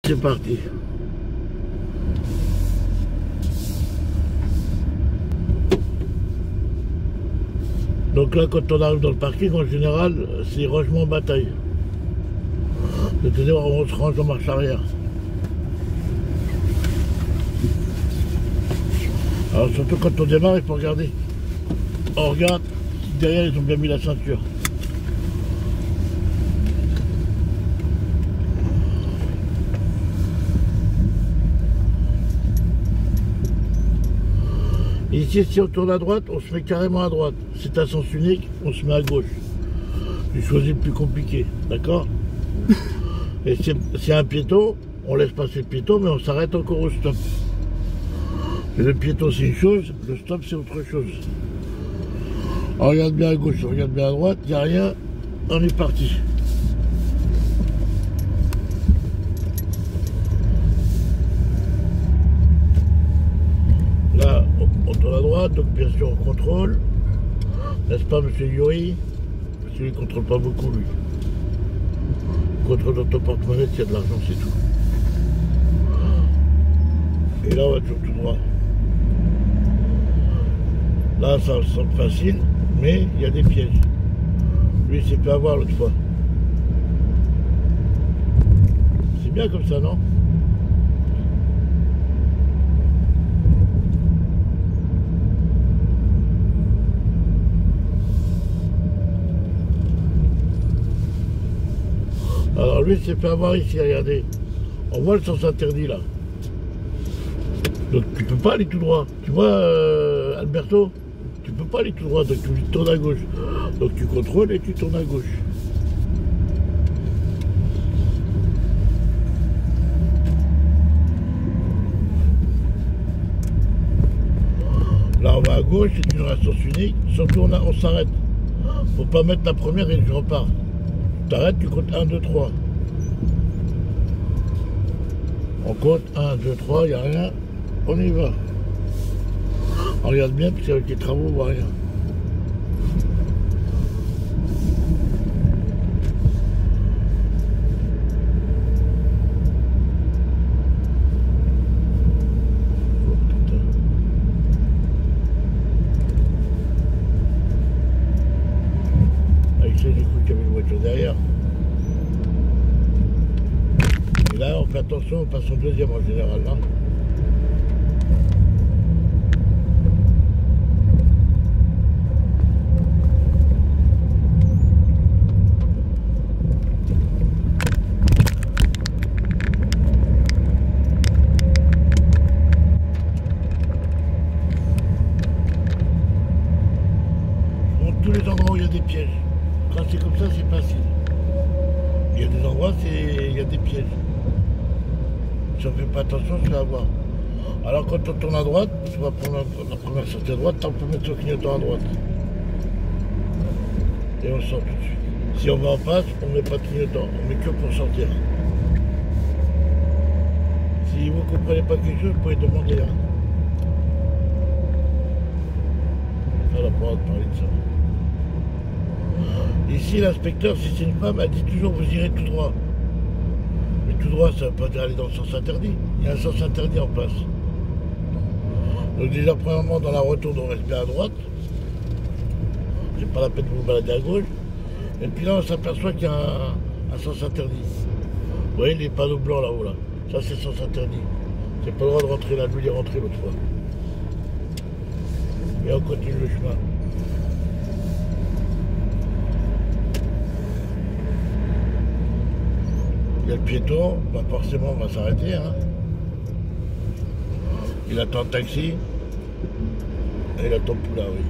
C'est parti. Donc là, quand on arrive dans le parking, en général, c'est rangement bataille. C'est-à-dire, on se range en marche arrière. Alors surtout quand on démarre, il faut regarder. On regarde, derrière ils ont bien mis la ceinture. Ici, si on tourne à droite, on se met carrément à droite. C'est à sens unique, on se met à gauche. J'ai choisi le plus compliqué, d'accord? Et c'est un piéton, on laisse passer le piéton, mais on s'arrête encore au stop. Et le piéton c'est une chose, le stop c'est autre chose. On regarde bien à gauche, on regarde bien à droite, il n'y a rien, on est parti. Là, on tourne à droite, donc bien sûr on contrôle. N'est-ce pas, monsieur Yuri? Parce qu'il ne contrôle pas beaucoup, lui. Il contrôle dans ton porte-monnaie s'il y a de l'argent, c'est tout. Et là, on va toujours tout droit. Là, ça semble facile, mais il y a des pièges. Lui, il s'est fait avoir l'autre fois. C'est bien comme ça, non? Alors lui, il s'est fait avoir ici, regardez. On voit le sens interdit, là. Donc tu peux pas aller tout droit. Tu vois, Alberto, tu peux pas aller tout droit, donc tu tournes à gauche. Donc tu contrôles et tu tournes à gauche. Là on va à gauche, c'est une sens unique, surtout on s'arrête. Faut pas mettre la première et je repars. Tu t'arrêtes, tu comptes 1, 2, 3. On compte 1, 2, 3, il n'y a rien. On y va. On regarde bien, parce qu'avec les travaux, on voit rien. Oh, putain. Avec ça, j'ai cru qu'il y avait une voiture derrière. Et là, on fait attention, on passe en deuxième en général, là. Tous les endroits où il y a des pièges. Quand c'est comme ça, c'est facile. Il y a des endroits, il y a des pièges. Si on ne fait pas attention, je vais avoir. Alors quand on tourne à droite, tu vas prendre la première sortie à droite, on peut mettre son clignotant à droite. Et on sort tout de suite. Si on va en face, on ne met pas de clignotant, on met que pour sortir. Si vous ne comprenez pas quelque chose, vous pouvez demander. Hein. Elle n'a pas de parler de ça. Ici, l'inspecteur, si c'est une femme, elle dit toujours vous irez tout droit. Mais tout droit, ça ne veut pas dire aller dans le sens interdit. Il y a un sens interdit en place. Donc déjà, premièrement, dans la retourne, on reste bien à droite. C'est pas la peine de vous balader à gauche. Et puis là, on s'aperçoit qu'il y a un sens interdit. Vous voyez les panneaux blancs là-haut, là. Ça, c'est le sens interdit. C'est pas le droit de rentrer là, je voulais rentrer l'autre fois. Et on continue le chemin. Il y a le piéton, bah forcément on va s'arrêter. Hein. Il attend le taxi. Et il attend plus là, oui.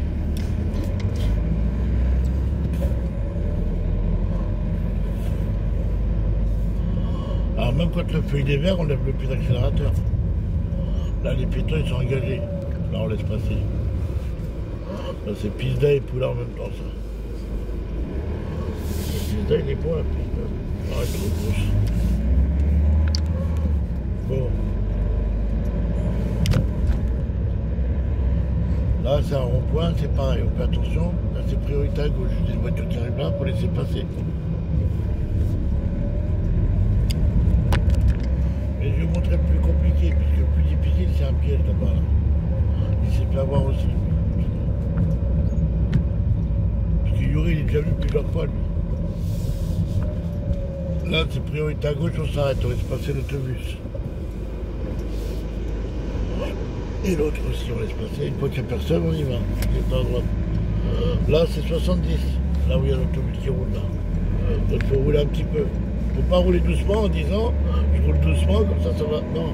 Alors même quand le feu il est vert, on lève le pied d'accélérateur. Là les piétons ils sont engagés. Là on laisse passer. Là c'est Pizda et Poula en même temps ça. Pizda il est bon la Pizda. Arrête trop grosse. Bon. Là c'est un rond-point, c'est pareil, on fait attention. Là c'est priorité à gauche. Il y a une voiture qui arrive là, il faut laisser passer. piège là-bas. Là. Il s'est fait avoir aussi. Parce que Yuri, il est déjà venu plusieurs fois, lui. Là, c'est priorité à gauche, on s'arrête, on laisse passer l'autobus. Et l'autre aussi, on laisse passer. Une fois qu'il n'y a personne, on y va. Il est à droite. Là, c'est 70. Là où il y a l'autobus qui roule là. Donc il faut rouler un petit peu. Il ne faut pas rouler doucement en disant je roule doucement, comme ça va. Non.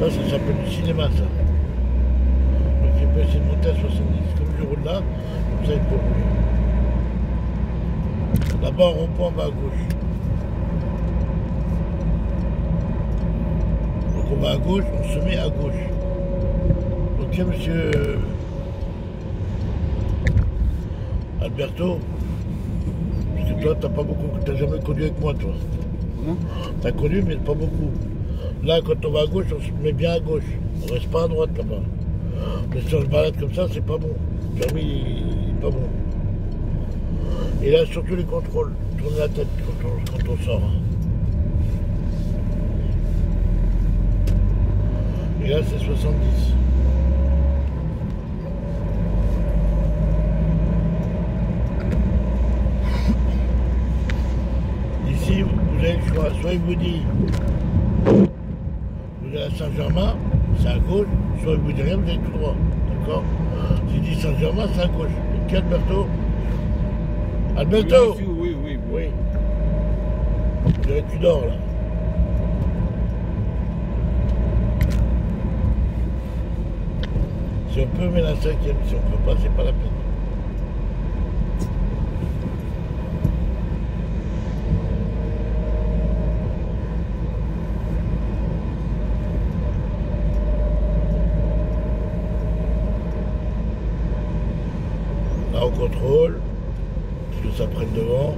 Là, ça s'appelle du cinéma, ça. Donc il peut essayer de monter à 70. Comme je roule là, comme ça il peut rouler. Là-bas, on rond-point, on va à gauche. Donc on va à gauche, on se met à gauche. Ok, monsieur Alberto, parce que toi, t'as jamais conduit avec moi, toi. Comment? T'as conduit, mais pas beaucoup. Là, quand on va à gauche, on se met bien à gauche. On reste pas à droite, là-bas. Mais si on se balade comme ça, c'est pas bon. Le permis, il est pas bon. Et là, surtout les contrôles. Tournez la tête quand on sort. Et là, c'est 70. Ici, vous avez le choix. Soit il vous dit, vous allez à Saint-Germain, c'est à gauche. Soit il vous dit rien, vous allez tout droit. D'accord? S'il dit Saint-Germain, c'est à gauche. Ok, Alberto? Alberto? Oui. Oui. Tu dors, là. Si on peut, mais la 5e. Si on peut pas, c'est pas la peine. Là, on contrôle. Parce que ça prenne devant.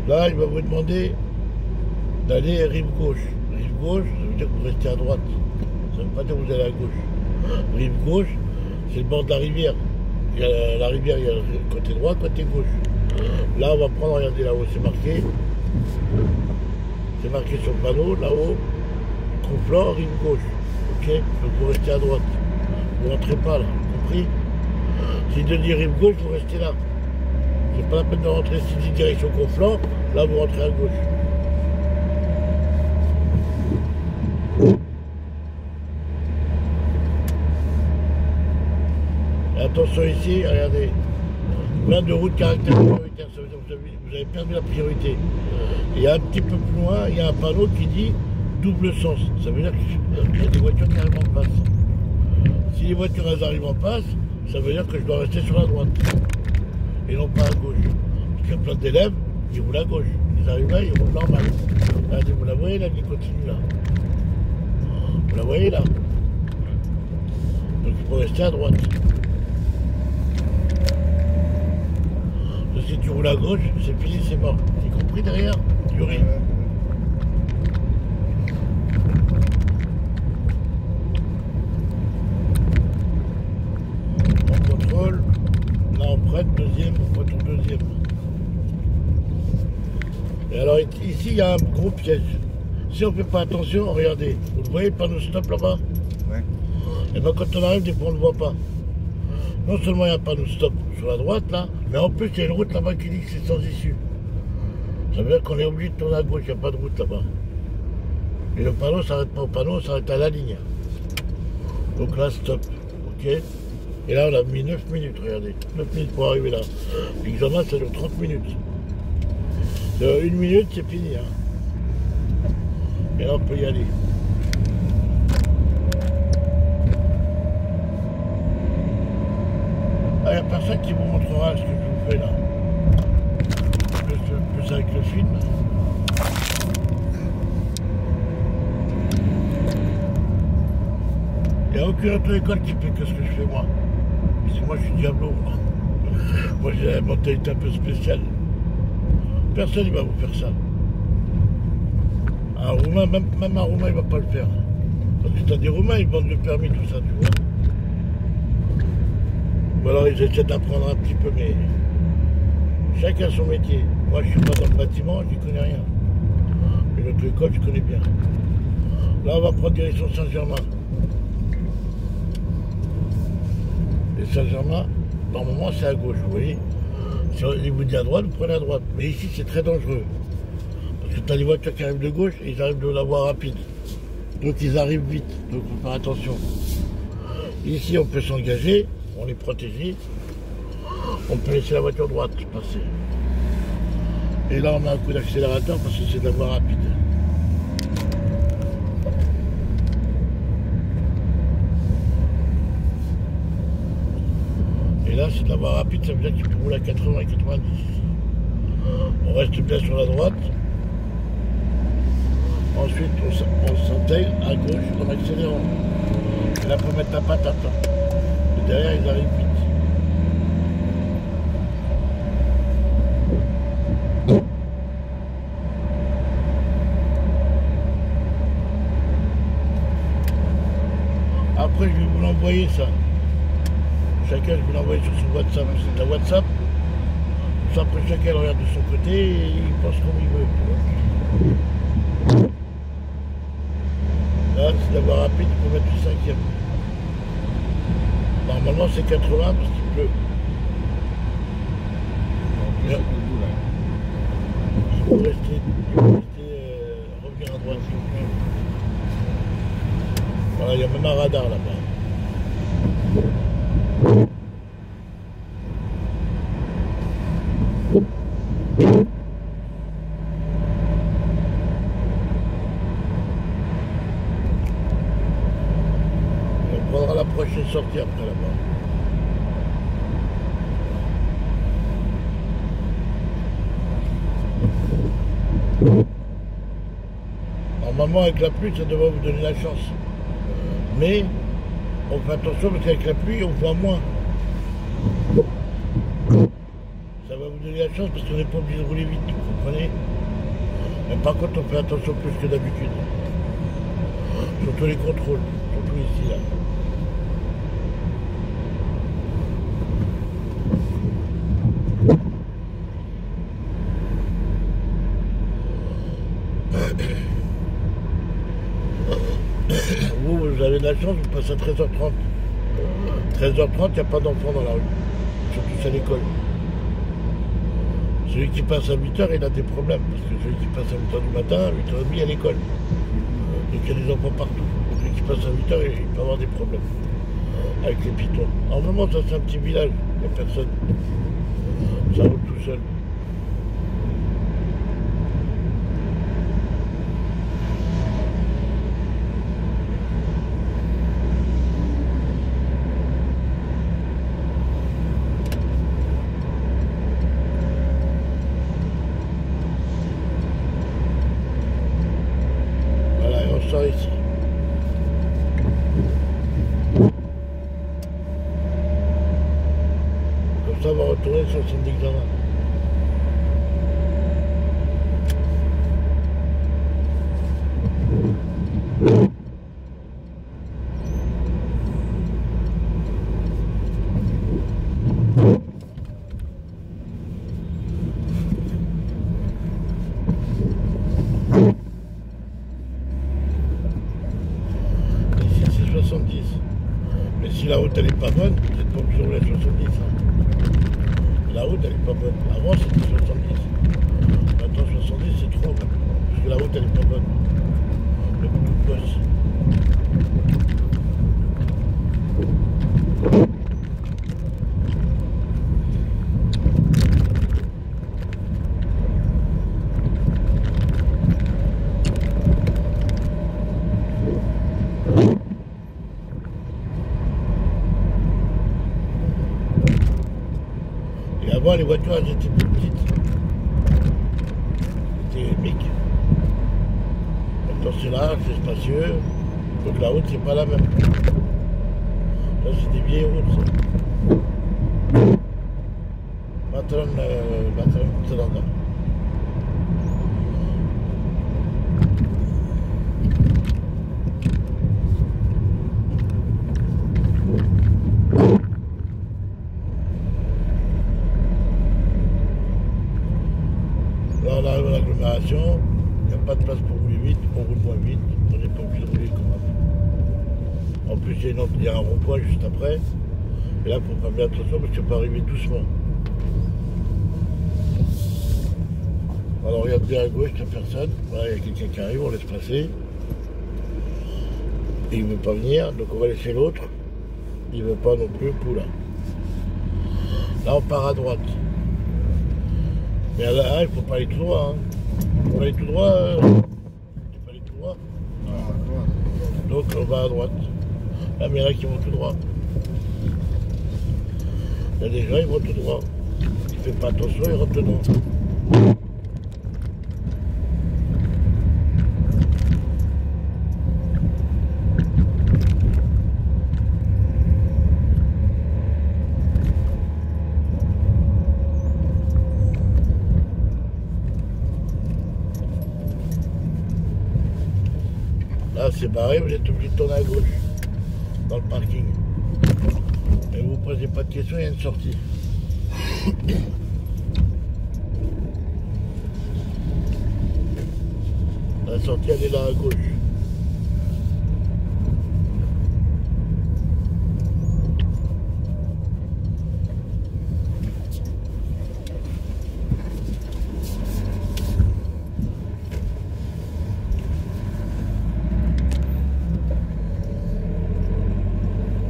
Là, il va vous demander d'aller rive gauche. Rive gauche, ça veut dire que vous restez à droite. Ça ne veut pas dire que vous allez à gauche. Rive gauche, c'est le bord de la rivière. Il y a la rivière, il y a le côté droit, côté gauche. Là, on va prendre, regardez là-haut, c'est marqué. C'est marqué sur le panneau, là-haut. Conflans, rive gauche. Ok? Donc vous restez à droite. Vous ne rentrez pas là, compris? S'il te dit rive gauche, vous restez là. C'est pas la peine de rentrer s'il dit direction Conflans, là vous rentrez à gauche. Et attention ici, regardez. Plein de routes caractère prioritaire, ça veut dire que vous avez perdu la priorité. Et un petit peu plus loin, il y a un panneau qui dit double sens. Ça veut dire qu'il y a des voitures qui arrivent en passe. Si les voitures elles arrivent en passe, ça veut dire que je dois rester sur la droite. Et non pas à gauche. Parce qu'il y a plein d'élèves, ils roulent à gauche. Ils arrivent là, ils roulent normal. Regardez, vous la voyez là, qui continue là. Vous la voyez là. Donc il faut rester à droite. Parce que si tu roules à gauche, c'est fini, c'est mort. Y compris derrière, Yuri. On contrôle. Là on prête, deuxième, on prête au deuxième. Et alors ici il y a un gros piège. Si on ne fait pas attention, regardez, vous voyez le panneau stop là-bas? Ouais. Et bien quand on arrive, des fois on ne le voit pas. Non seulement il y a un panneau stop sur la droite là, mais en plus il y a une route là-bas qui dit que c'est sans issue. Ça veut dire qu'on est obligé de tourner à gauche, il n'y a pas de route là-bas. Et le panneau ne s'arrête pas au panneau, on s'arrête à la ligne. Donc là stop, ok? Et là, on a mis 9 minutes, regardez. 9 minutes pour arriver là. L'examen, ça dure 30 minutes. 1 minute, c'est fini. Hein. Et là, on peut y aller. Ah, il n'y a personne qui vous montrera ce que je vous fais là. Plus avec le film. Il n'y a aucune autre école qui fait que ce que je fais moi. Parce que moi je suis diablo. Moi j'ai la mentalité un peu spéciale. Personne ne va vous faire ça. Un Roumain, même un Roumain, il va pas le faire. Parce que t'as des Roumains, ils vendent le permis, tout ça, tu vois. Ou alors ils essaient d'apprendre un petit peu, mais chacun son métier. Moi, je suis pas dans le bâtiment, je n'y connais rien. Mais l'auto-école, je connais bien. Là, on va prendre direction Saint-Germain. Et Saint-Germain, normalement, c'est à gauche, vous voyez. Si il vous dit à droite, vous prenez à droite. Mais ici, c'est très dangereux. Parce que tu as les voitures qui arrivent de gauche et ils arrivent de la voie rapide. Donc, ils arrivent vite. Donc, il faut faire attention. Ici, on peut s'engager, on est protégé. On peut laisser la voiture droite passer. Et là, on met un coup d'accélérateur parce que c'est de la voie rapide. Et là, c'est de la voie rapide, ça veut dire qu'il peut rouler à 80 et 90. On reste bien sur la droite. Ensuite, on s'intègre à gauche en accélérant. Et là, on peut mettre la patate. Et derrière, ils arrivent vite. Après, je vais vous l'envoyer, ça. Chacun, je vais l'envoyer sur son WhatsApp. C'est la WhatsApp. Ça, après, chacun regarde de son côté et il pense comme il veut. Là, c'est la voie rapide, il faut mettre le 5e. Normalement, c'est 80 parce qu'il pleut. Il faut rester, revenir à droite. Voilà, il y a même un radar là-bas. On prendra la prochaine sortie après là-bas. Normalement, avec la pluie, ça devrait vous donner la chance. Mais on fait attention parce qu'avec la pluie, on voit moins. Ça va vous donner la chance parce qu'on n'est pas obligé de rouler vite, vous comprenez? Mais par contre, on fait attention plus que d'habitude. Surtout les contrôles, surtout ici, là. Vous avez de la chance, vous passez à 13h30. 13h30, il n'y a pas d'enfants dans la rue. Surtout c'est à l'école. Celui qui passe à 8h, il a des problèmes. Parce que celui qui passe à 8h du matin, à 8h30 à l'école. Donc il y a des enfants partout. Donc celui qui passe à 8h, il peut avoir des problèmes. Avec les pitons. Normalement, ça c'est un petit village. Il n'y a personne. Ça roule tout seul. Ici. Comme ça, on va retourner sur le centre d'examen. Mais si la route elle est pas bonne, vous n'êtes pas obligé de rouler à 70. Hein. La route elle est pas bonne. Avant c'était 70. Maintenant 70 c'est trop même. Parce que la route elle est pas bonne. Le coup de poche. Avant, les voitures elles étaient plus petites. C'était mic. Maintenant c'est large, c'est spacieux. Donc la route c'est pas la même. Là c'est des vieilles routes. Ça. Maintenant, d'agglomération, il n'y a pas de place pour rouler vite, on roule moins vite, on n'est pas obligé de rouler comme avant. En plus, il y a un rond-point juste après, et là, il faut faire bien attention parce qu'il faut arriver doucement. Alors, regarde bien à gauche, il n'y a personne, voilà, il y a quelqu'un qui arrive, on laisse passer. Et il ne veut pas venir, donc on va laisser l'autre. Il ne veut pas non plus, poula. Là, on part à droite. Mais là, il ne faut pas aller tout droit. Hein. Il ne faut pas aller tout droit. Il ne faut pas aller tout droit. Donc, on va à droite. Là, mais il y en a qui vont tout droit. Il y a des gens, ils vont tout droit. Il ne fait pas attention, il rentre dedans. Là, c'est barré, vous êtes obligé de tourner à gauche, dans le parking. Et vous ne posez pas de questions, il y a une sortie. La sortie, elle est là à gauche.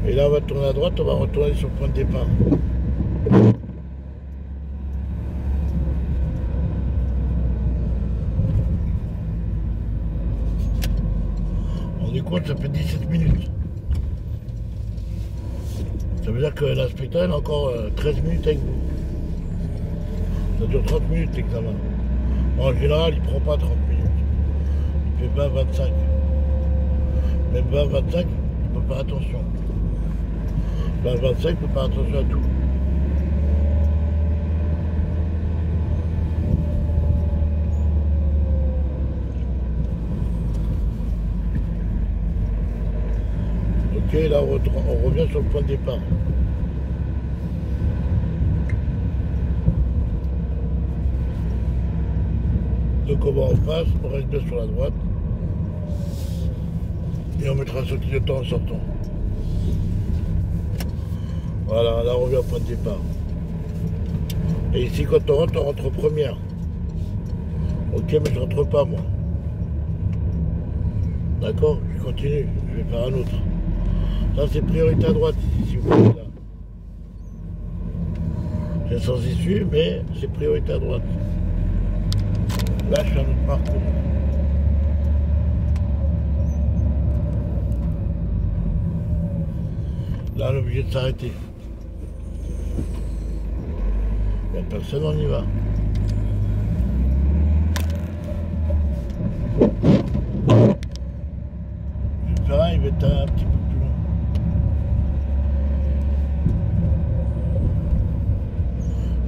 Et là, on va tourner à droite, on va retourner sur le point de départ. On est compte, ça fait 17 minutes. Ça veut dire que l'inspecteur il a encore 13 minutes avec vous. Ça dure 30 minutes l'examen. En général, il ne prend pas 30 minutes. Il fait 20-25. Même 20-25, il ne peut faire attention. 20-25, il ne peut faire attention à tout. Ok, là on revient sur le point de départ. Donc on va en face, on reste bien sur la droite. Et on mettra son clignotant en sortant. Voilà, là on revient au point de départ. Et ici quand on rentre première. Ok, mais je rentre pas moi. D'accord, je continue, je vais faire un autre. Ça c'est priorité à droite ici, si vous voulez là. C'est sans issue, mais c'est priorité à droite. Là je fais un autre parcours. Là on est obligé de s'arrêter. Il n'y a personne, on y va. Je vais faire un, il va être un petit peu plus long.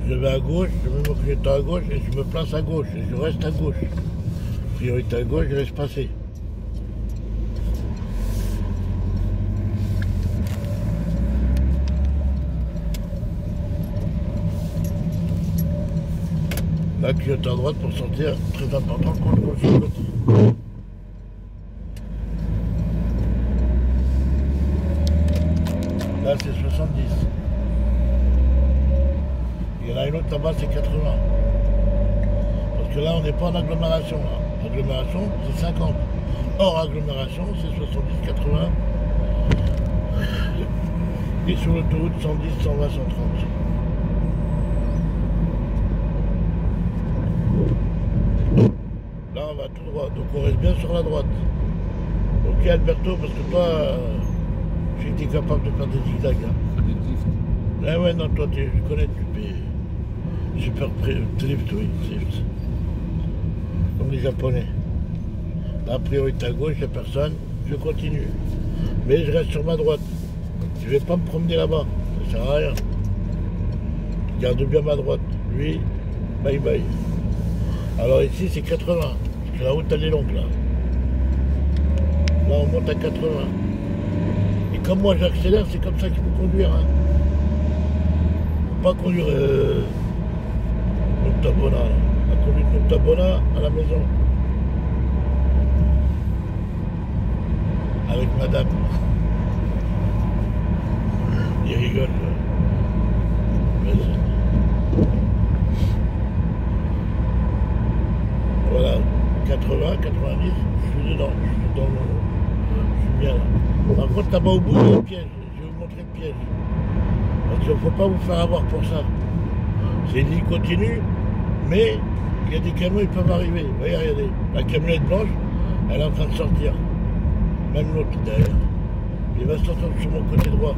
Je vais à gauche, je mets mon clignotant à gauche et je me place à gauche et je reste à gauche. Priorité à gauche, je laisse passer. Là, clignotant à droite pour sortir, très important, le contrôle sur le côté. Là, c'est 70. Il y en a une autre là-bas, c'est 80. Parce que là, on n'est pas en agglomération. Agglomération, c'est 50. Hors agglomération, c'est 70, 80. Et sur l'autoroute, 110, 120, 130. Là, on va tout droit, donc on reste bien sur la droite. Ok, Alberto, parce que toi, tu étais capable de faire des zigzags. Hein. Des drifts. Ah ouais, non, toi, je connais, tu fais super drift, oui, drift. Comme les Japonais. La priorité à gauche, il n'y a personne, je continue. Mais je reste sur ma droite. Je ne vais pas me promener là-bas, ça ne sert à rien. Je garde bien ma droite. Lui, bye bye. Alors ici c'est 80, parce que la route elle est longue là. Là on monte à 80. Et comme moi j'accélère, c'est comme ça qu'il faut conduire. Hein. Faut pas conduire Noctabona, la conduite Noctabona. d'Abona à la maison. Avec madame. Il rigole. Voilà, 80, 90, je suis dedans, je suis bien là. Par contre, là-bas au bout, il y a un piège. Je vais vous montrer le piège. Parce qu'il ne faut pas vous faire avoir pour ça. C'est une ligne continue, mais il y a des camions, ils peuvent arriver. Vous voyez, regardez, la camionnette blanche, elle est en train de sortir. Même l'autre derrière. Il va sortir sur mon côté droit.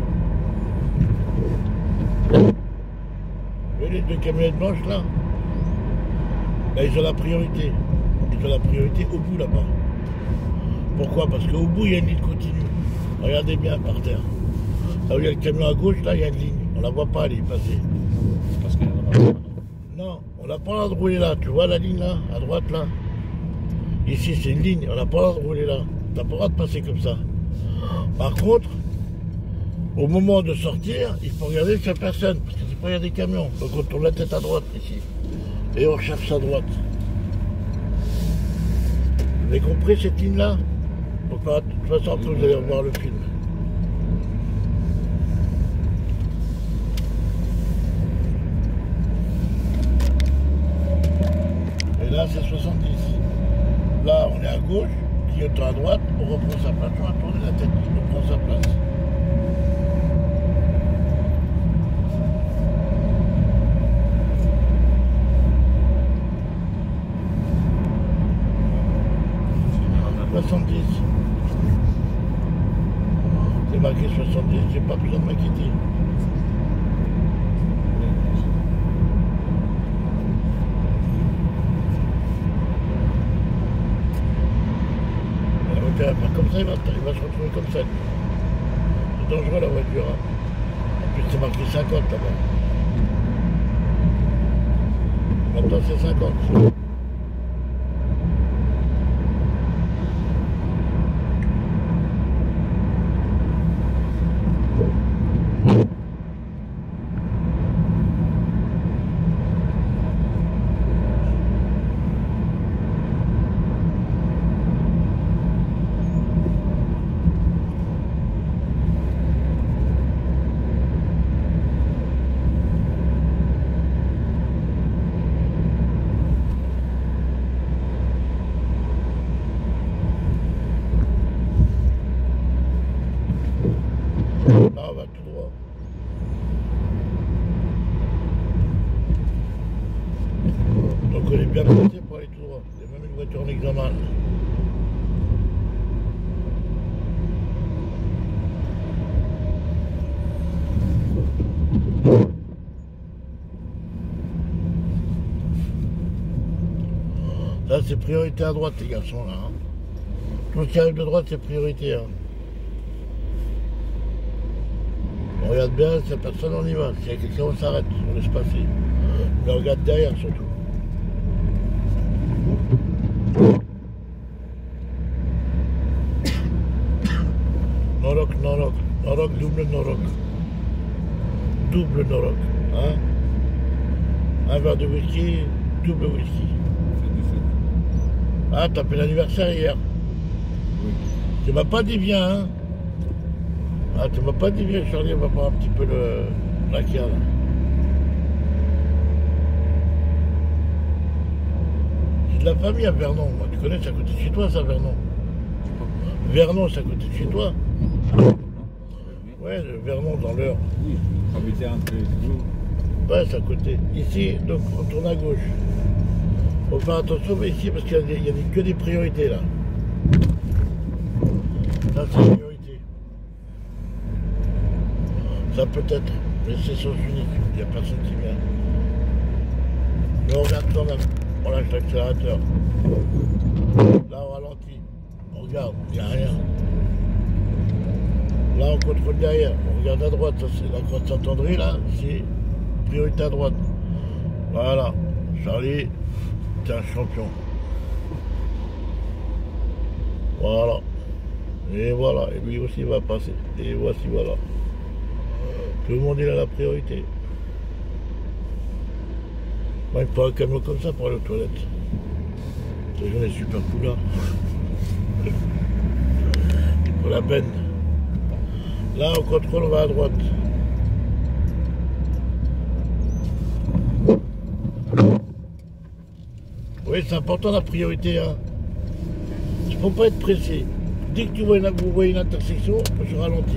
Vous voyez les deux camionnettes blanches là? Là, ils ont la priorité. Ils ont la priorité au bout là-bas. Pourquoi? Parce qu'au bout, il y a une ligne continue. Regardez bien par terre. Là où il y a le camion à gauche, là, il y a une ligne. On la voit pas, elle est passée. Parce qu'il y en a pas. Non, on n'a pas le droit de rouler là. Tu vois la ligne là, à droite là? Ici, c'est une ligne. On n'a pas le droit de rouler là. Tu n'as pas le droit de passer comme ça. Par contre, au moment de sortir, il faut regarder s'il n'y a personne. Parce que c'est pas, il y a des camions. Donc on tourne la tête à droite ici. Et on cherche à droite. Vous avez compris cette ligne-là? Donc, de toute façon, après, vous allez revoir le film. Et là, c'est 70. Là, on est à gauche, clignotant à droite, on reprend sa place, on va tourner la tête, on reprend sa place. C'est marqué 70, j'ai pas besoin de m'inquiéter. Comme ça, il va se retrouver comme ça. C'est dangereux la voiture. Hein. En plus, c'est marqué 50 là-bas. Maintenant, c'est 50. Là, on va tout droit. Donc on est bien placé pour aller tout droit. Il y a même une voiture en examen. Là, c'est priorité à droite, les garçons, là. Hein. Tout ce qui arrive de droite, c'est priorité. Hein. On regarde bien, s'il n'y a personne, on y va. S'il y a quelqu'un, on s'arrête, on laisse passer. Mais on regarde derrière, surtout. Norok, Norok. Norok, double Norok. Double Norok. Hein? Un verre de whisky, double whisky. Ah, t'as fait l'anniversaire hier. Oui. Tu m'as pas dit viens, hein? Ah, tu m'as pas dit viens, Charlie, on va prendre un petit peu la carte. C'est de la famille à Vernon. Moi, tu connais, c'est à côté de chez toi, ça, Vernon. Vernon, c'est à côté de chez toi. Ouais, Vernon dans l'heure. Oui, j'habitais entre les deux. Ouais, c'est à côté. Ici, donc, on tourne à gauche. Faut faire attention ici parce qu'il y a que des priorités là. Ça, c'est une priorité. Ça peut être, mais c'est sens unique. Il n'y a personne qui vient. Mais on regarde quand même. On lâche l'accélérateur. Là, on ralentit. On regarde, il n'y a rien. Là, on contrôle derrière. On regarde à droite. Ça, c'est la croix de Saint-André, là. C'est priorité à droite. Voilà. Charlie, t'es un champion. Voilà. Et voilà. Et lui aussi va passer. Et voici, voilà. Tout le monde, il a la priorité. Moi, il me faut un camion comme ça pour aller aux toilettes. C'est j'en ai super cool là. Pour la benne. Là, au contrôle, on va à droite. Oui, c'est important la priorité. Hein. Il ne faut pas être pressé. Dès que vous voyez une intersection, je ralentis.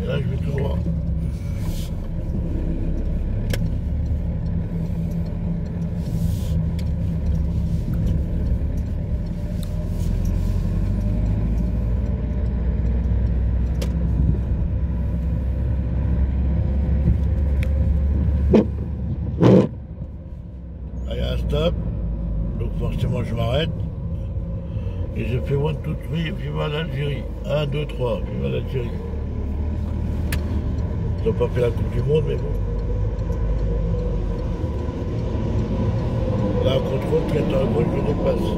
Et là, je vais tout droit. Il y a un stop, donc forcément je m'arrête. Et je fais 1, 2, 3, viva l'Algérie. 1, 2, 3, viva l'Algérie. Ils n'ont pas fait la Coupe du Monde, mais bon. Là, on contrôle, puis attends, je dépasse.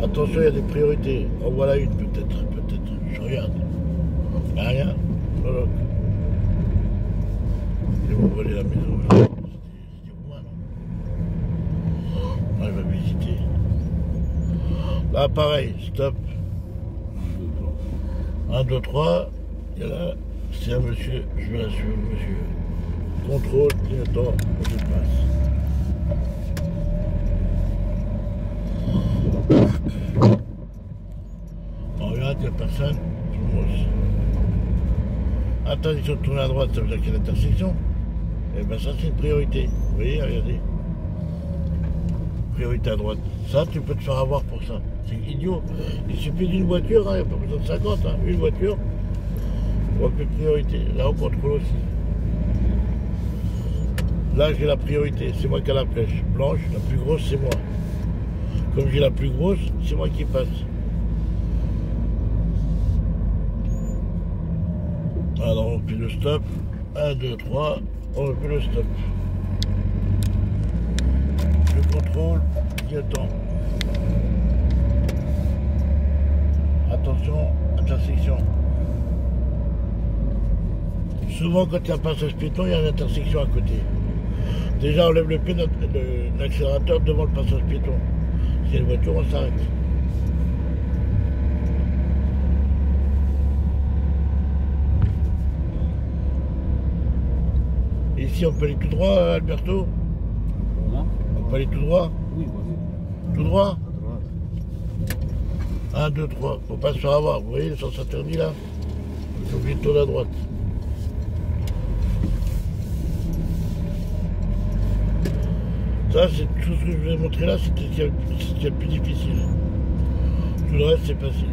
Attention, il y a des priorités. En voilà une, peut-être. Je regarde. Il n'y a rien. Voilà. Ils vont voler la maison. C'était moi, non? Moi, je vais visiter. Là, pareil, stop. 1, 2, 3. Il y a là, c'est un monsieur, je vais la suivre, monsieur. Contrôle, clignotant, on dépasse. On regarde, il n'y a personne, tout le monde. Interdiction de tourner à droite, ça veut dire qu'il y a une intersection. Et bien ça, c'est une priorité. Vous voyez, regardez. Priorité à droite. Ça, tu peux te faire avoir pour ça. C'est idiot. Il suffit d'une voiture, il n'y a pas besoin de 50. Hein. Une voiture, on voit plus de priorité. Là, on contrôle aussi. Là, j'ai la priorité. C'est moi qui ai la flèche blanche. La plus grosse, c'est moi. Comme j'ai la plus grosse, c'est moi qui passe. Alors, on fait le stop. 1, 2, 3. On fait le stop. Je contrôle. Clignotant. Attention, intersection. Souvent, quand il y a un passage piéton, il y a une intersection à côté. Déjà, on lève le pied de l'accélérateur devant le passage piéton. S'il y a une voiture, on s'arrête. Et ici, on peut aller tout droit, Alberto? Non? On peut aller tout droit? Oui, vas-y. Tout droit? À droite. 1, 2, 3. Faut pas se faire avoir. Vous voyez le sens interdit là? J'ai oublié de tourner à droite. Ça, c'est tout ce que je vous ai montré là, c'était ce qu'il y a le plus difficile. Tout le reste, c'est facile.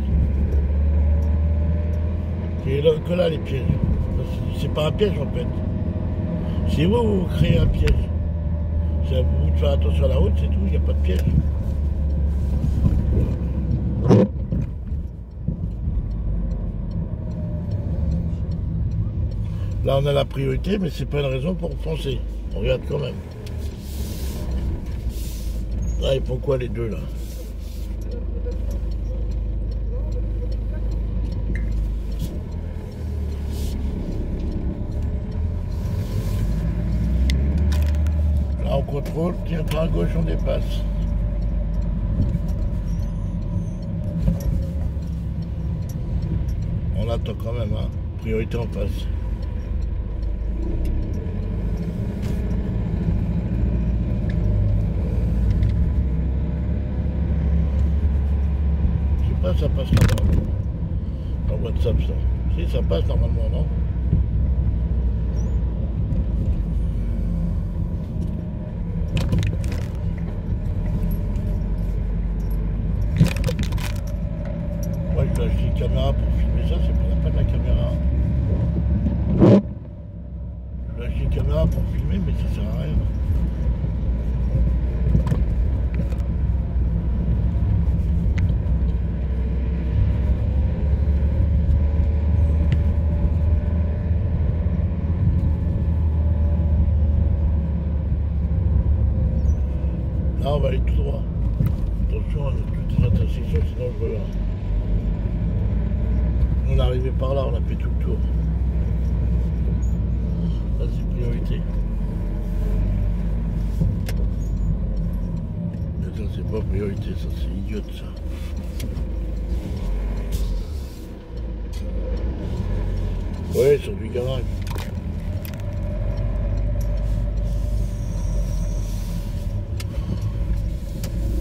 Et là, que là, les pièges. C'est pas un piège en fait. C'est vous, vous créez un piège. C'est à vous de faire attention à la route, c'est tout, il n'y a pas de piège. Là, on a la priorité, mais c'est pas une raison pour foncer. On regarde quand même. Ah, ils font quoi les deux là? Là, on contrôle, tiens, à gauche, on dépasse. On attend quand même, hein. Priorité en face. Ça passe normalement. Dans WhatsApp, ça. Si, ça passe normalement, non? Moi, je vais acheter une caméra pour filmer ça, c'est pas la peine la caméra. Je vais acheter une caméra pour filmer, mais ça sert à rien. Là, on va aller tout droit. Attention à toutes les intercessions. l'intersection, c'est dangereux. Hein. On est arrivé par là, on a fait tout le tour. Là, c'est priorité. Mais ça, c'est pas priorité, ça, c'est idiot, ça. Ouais, sur du garage.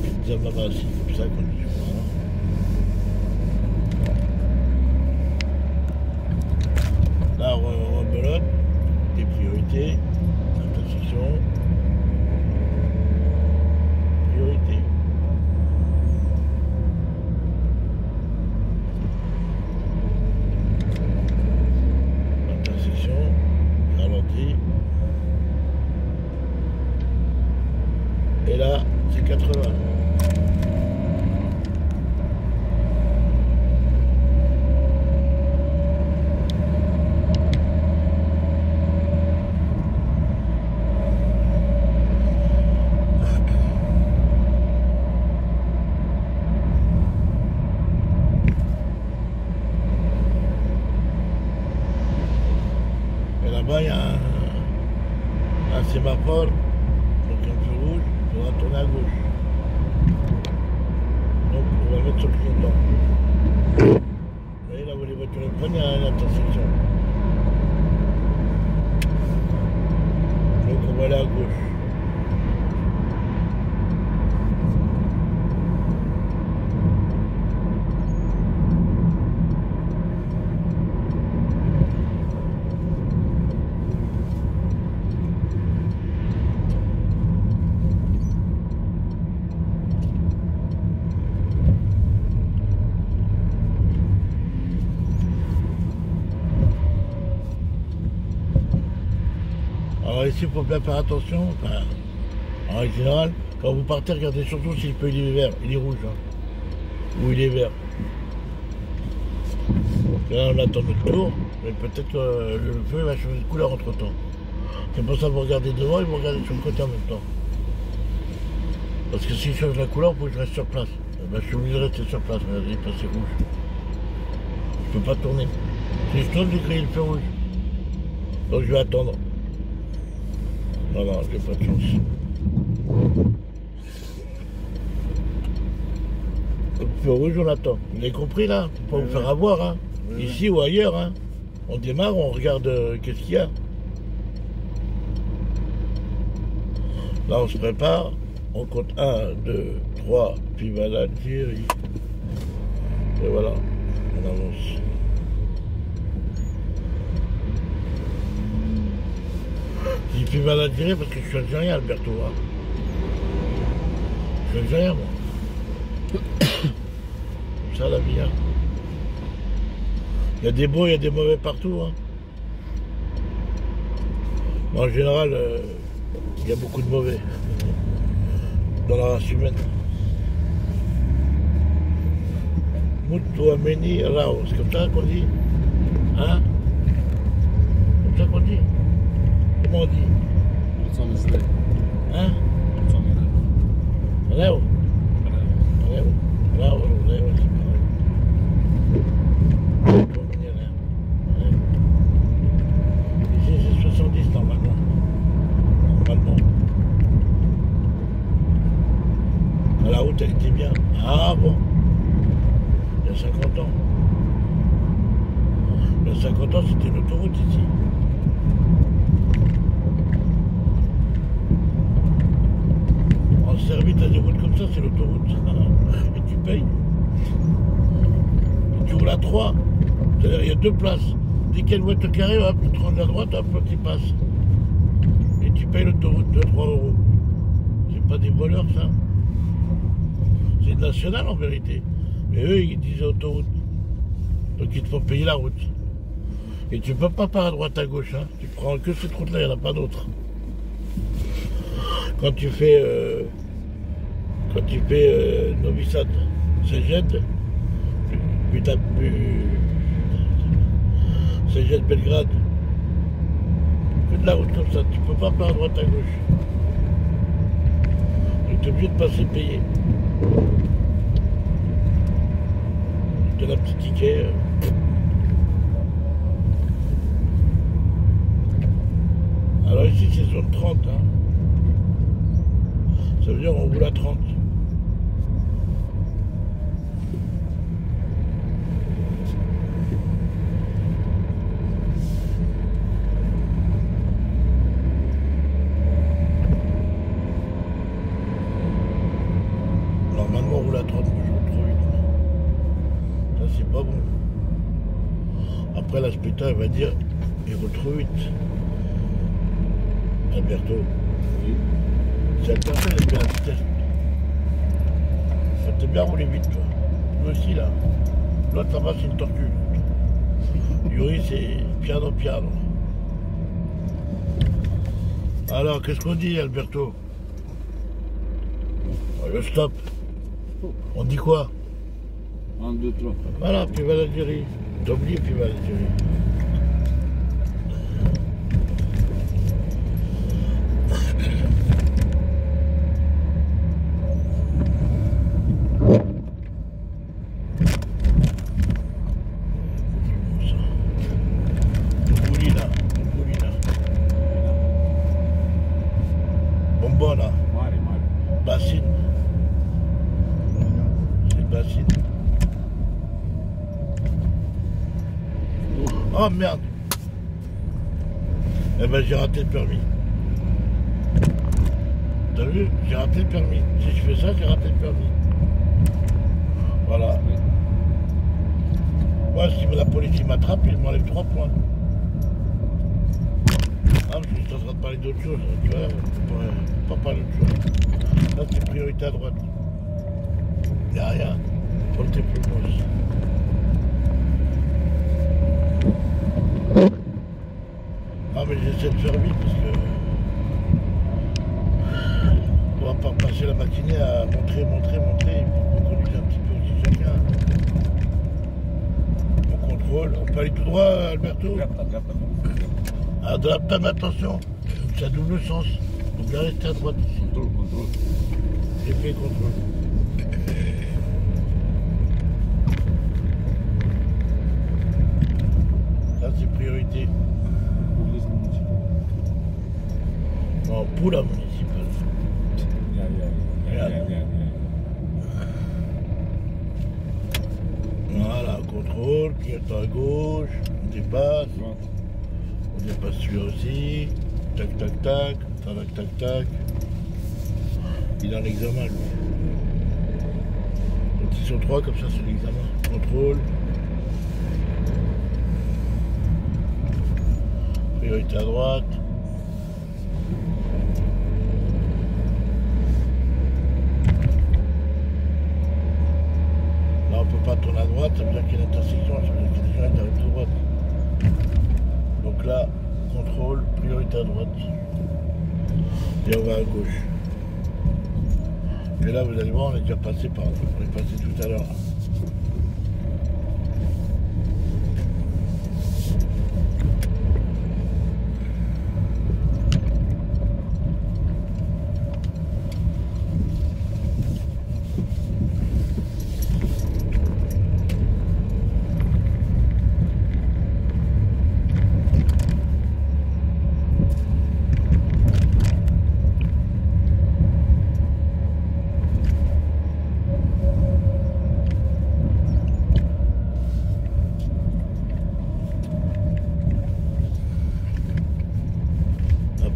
Pizza Mama, c'est comme ça qu'on dit. Là, on rebelote, des priorités, intersection, priorité. Intersection, ralenti. Et là, c'est 80. Là-bas, il y a un sémaphore, donc un feu rouge, il faudra tourner à gauche. Donc on va mettre sur le clignotant. Vous voyez là où les voitures prennent, il y a une intersection. Donc on va aller à gauche. Alors ici, il faut bien faire attention. Enfin, en règle générale, quand vous partez, regardez surtout si le feu il est vert, il est rouge. Hein, ou il est vert. Là, on attend notre tour, mais peut-être que le feu va changer de couleur entre temps. C'est pour ça que vous regardez devant et vous regardez sur le côté en même temps. Parce que s'il change la couleur, il faut que je reste sur place. Ben, je suis obligé de rester sur place, regardez, il est passé rouge. Je peux pas tourner. Si je tourne, j'ai grillé le feu rouge. Donc je vais attendre. Non, non, j'ai pas de chance. Le feu rouge, on attend. Vous avez compris là? Faut pas vous faire avoir, hein. Ici ou ailleurs, hein. On démarre, on regarde qu'est-ce qu'il y a. Là, on se prépare. On compte 1, 2, 3, puis voilà, Thierry. Et voilà, on avance. J'ai fait mal à tirer parce que je suis algérien, Alberto. Hein. Je suis algérien, moi. Comme ça, la vie. Hein. Il y a des beaux, il y a des mauvais partout. Hein. Mais en général, il y a beaucoup de mauvais dans la race humaine. Moutou Ameni Rao, c'est comme ça qu'on dit. Hein? Comme ça qu'on dit. Comment on dit? Hein? Rao. Rao, c'est pareil. Ici, c'est 70 normalement. Normalement. La route, elle était bien. Ah bon? Il y a 50 ans. Il y a 50 ans, c'était l'autoroute ici. En Serbie, t'as des routes comme ça, c'est l'autoroute. Et tu payes. Et tu roules à 3. C'est-à-dire, il y a 2 places. Dès qu'il y a une voiture qui arrive, hop, tu te ranges à droite, hop, tu passes. Et tu payes l'autoroute de 3 €. C'est pas des voleurs, ça. C'est national en vérité. Mais eux, ils disent autoroute. Donc ils te font payer la route. Et tu peux pas à droite à gauche. Hein. Tu prends que cette route-là, il n'y en a pas d'autre. Quand tu fais Novi Sad, Szeged, puis Szeged, Belgrade, que de la route comme ça, tu peux pas à droite à gauche. Donc tu es obligé de passer payer. donne un petit ticket. Alors ici c'est zone 30. Hein. Ça veut dire on roule à 30. Normalement on roule à 30, mais je roule trop vite. Ça c'est pas bon. Après l'inspecteur il va dire il roule trop vite. Alberto. Oui. C'est personne qui aime bien la vitesse. Ça t'aime bien rouler vite, toi. Lui aussi, là. L'autre, ça va, c'est une tortue. Yuri, c'est piano, piano. Alors, qu'est-ce qu'on dit, Alberto? Le stop. On dit quoi? 1, 2, 3. Voilà, puis va l'Algérie. T'as oublié, puis va l'Algérie. Bombona, Mare, mare. bassine. C'est une bassine. Oh merde. Eh ben j'ai raté le permis. T'as vu? J'ai raté le permis. Si je fais ça, j'ai raté le permis. Voilà. Moi, si la police m'attrape, il m'enlève 3 points. Ah, parce que je suis en train de parler d'autre chose. Tu vois, pas parler d'autre chose. Là, c'est priorité à droite. Il n'y a rien. Pour le T+. Ah, mais j'essaie de faire vite parce que on va pas passer la matinée à montrer. Il faut qu'on conduise un petit peu aussi chacun. On contrôle. On peut aller tout droit, Alberto? Drepta. Ah, de la table, attention. C'est à double sens. Donc là, restez à droite ici. Contrôle. J'ai fait contrôle. Ça, c'est priorité. Police municipal. Non, pour la municipale. Yeah. Voilà, contrôle, clignotant à gauche, on dépasse, Droite. on dépasse celui-là aussi, tac, tac, tac, tac. Il est en examen, lui. Donc ils sont 3, comme ça c'est l'examen. Contrôle. Priorité à droite. Là on peut pas tourner à droite, ça veut dire qu'il y a une intersection, ça veut dire qu'il y a des gens qui arrivent à droite. Donc là, contrôle, priorité à droite. Et on va à gauche. Et là vous allez voir, on est déjà passé par là. On est passé tout à l'heure.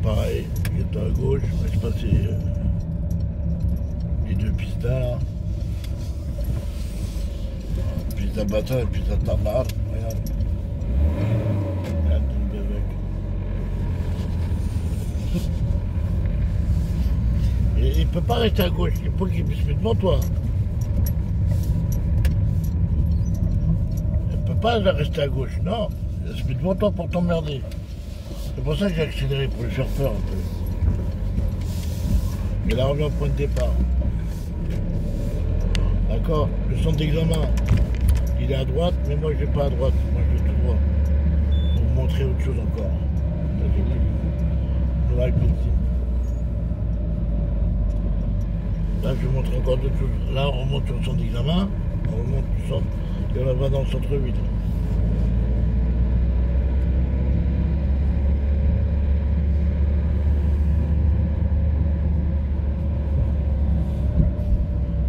Pareil, il est à gauche, mais je passais les deux pistes là. Piste à bâtard et piste à tarnard. Regarde. Regarde, tombe avec. Et il peut pas rester à gauche, il faut qu'il puisse mettre devant toi. Il peut pas rester à gauche, non. Il se met devant toi pour t'emmerder. C'est pour ça que j'ai accéléré, pour lui faire peur un peu. Mais là, on revient au point de départ. D'accord? Le centre d'examen, il est à droite, mais moi je vais pas à droite. Moi je vais tout droit. Pour vous montrer autre chose encore. Nouvelle benzine. Là, je vais vous montrer encore d'autres choses. Là, on remonte sur le centre d'examen. On remonte du centre. Et on va dans le centre-ville.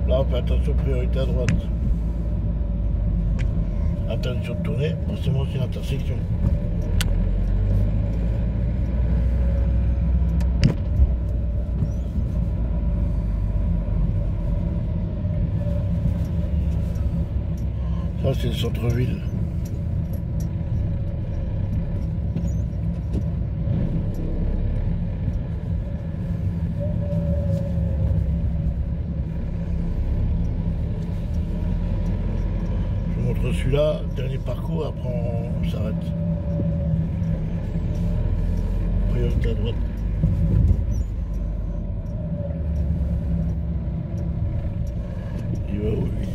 Là, on fait attention, priorité à droite. Interdiction de tourner, forcément c'est l'intersection. Ça c'est le centre-ville. Celui-là, dernier parcours, après on s'arrête. Priorité à droite. Il va où lui?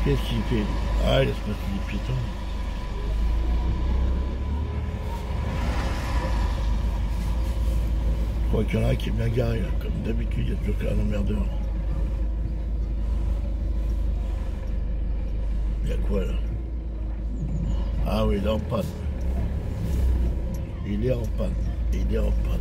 Qu'est-ce qu'il fait? Ah, il laisse passer les piétons. Je crois qu'il y en a un qui est bien garé, là. Comme d'habitude, il y a toujours qu'un emmerdeur. Il y a quoi là? Ah oui, il est en panne. Il est en panne. Il est en panne.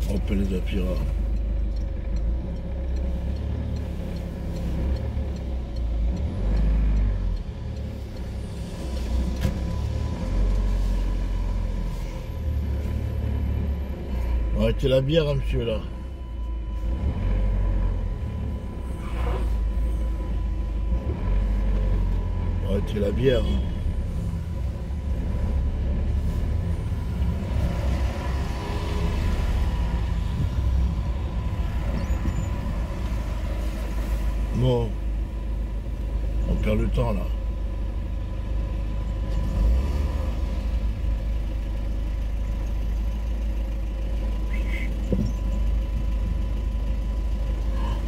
On peut les appuyer. Arrêtez la bière, hein, monsieur, là. Arrêtez la bière. Hein. Bon, on perd le temps là.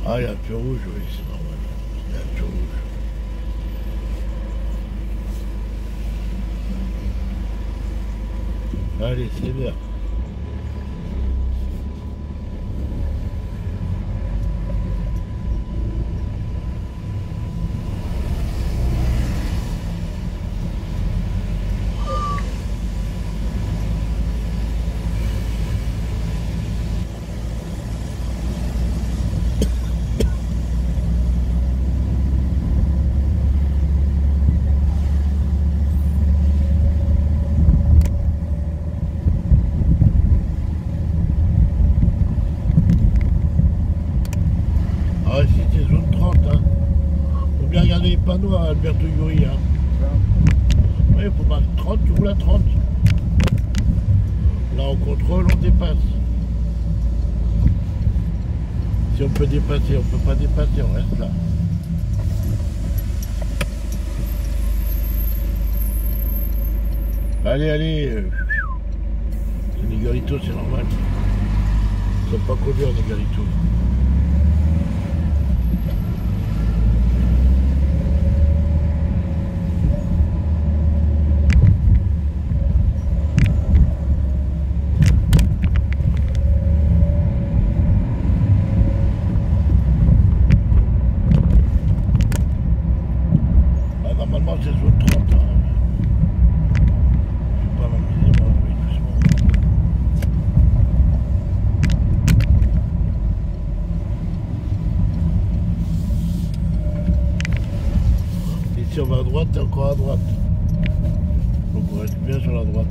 Ah, il y a un feu rouge, oui, c'est normal. Il y a un feu rouge. Allez, c'est vert. Ah, c'était zone 30, hein. Faut bien regarder les panneaux à Alberto Yuri, hein. Oui, il faut marquer 30, tu roules à 30. Là, on contrôle, on dépasse. Si on peut dépasser, on peut pas dépasser, on reste là. Allez, allez. C'est Négarito, c'est normal. Ils ne sont pas conduits en Négarito. Normalement, c'est zone 30. Hein. Je vais pas m'amuser, moi, oui, doucement. Ici, on va à droite et encore à droite. Donc, on reste bien sur la droite.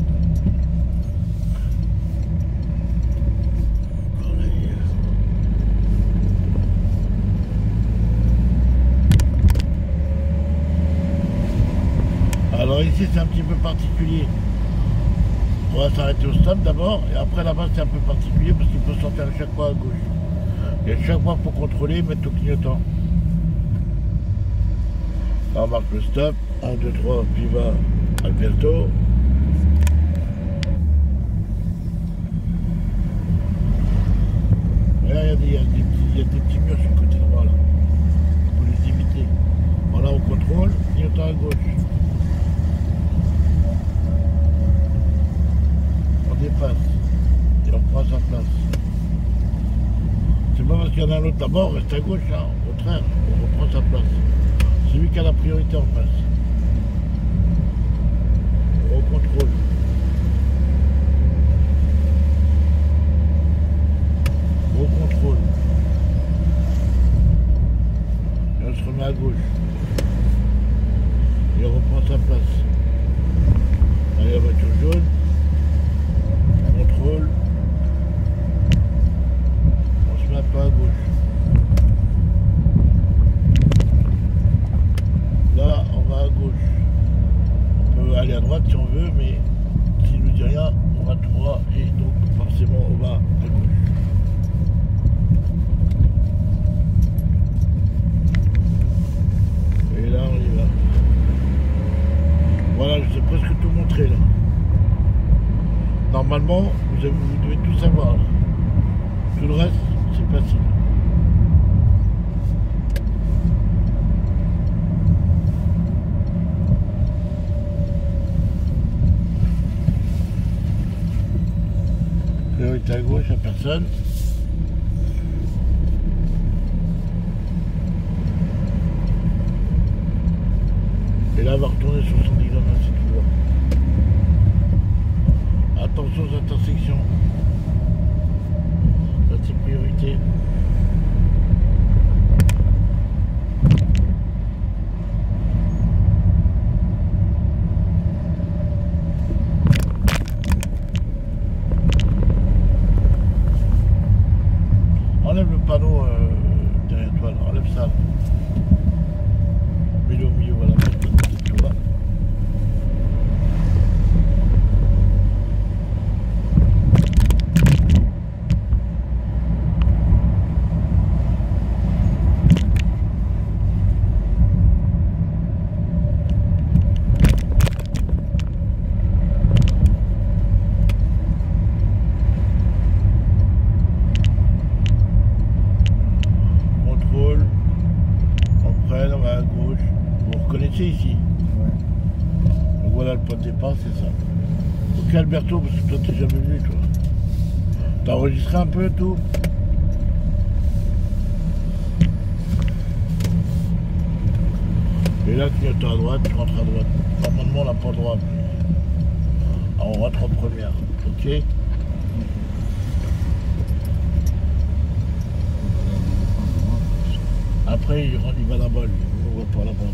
Alors ici c'est un petit peu particulier. On va s'arrêter au stop d'abord et après là-bas c'est un peu particulier parce qu'il faut sortir à chaque fois à gauche. Et à chaque fois pour contrôler, mettre au clignotant. Là on marque le stop. 1, 2, 3, Viva Alberto. il y a des petits murs sur le côté droit là. Faut les éviter. Voilà, on contrôle, clignotant à gauche. On dépasse. Et on prend sa place. C'est pas parce qu'il y en a un autre là-bas, on reste à gauche, hein. Au contraire, on reprend sa place. C'est lui qui a la priorité en face. On contrôle. Au contrôle. Et on se remet à gauche. Et on reprend sa place. Allez, la voiture jaune. Contrôle. On se met un peu à gauche. Là, on va à gauche. On peut aller à droite si on veut, mais s'il nous dit rien, on va tout droit et donc forcément on va à gauche. Et là, on y va. Voilà, je vous ai presque tout montré là. Normalement, vous devez tout savoir. Là. Tout le reste, c'est facile. Priorité à gauche, à personne. Et là, on va retourner sur son examen si toujours. Attention aux intersections. Là, c'est priorité. Enlève le panneau derrière toi, là. Enlève ça. Mets-le au milieu, voilà. Tu vois. Contrôle. On prenne, on va à gauche. Vous reconnaissez ici? Ouais. Donc voilà le point de départ, c'est ça. Ok Alberto, parce que toi t'es jamais venu toi. T'as enregistré un peu tout? Et là clignotant à droite, tu rentres à droite. Normalement on n'a pas le droit. Alors on rentre en première, ok? Après il va là-bas lui, on ne voit pas là-bas.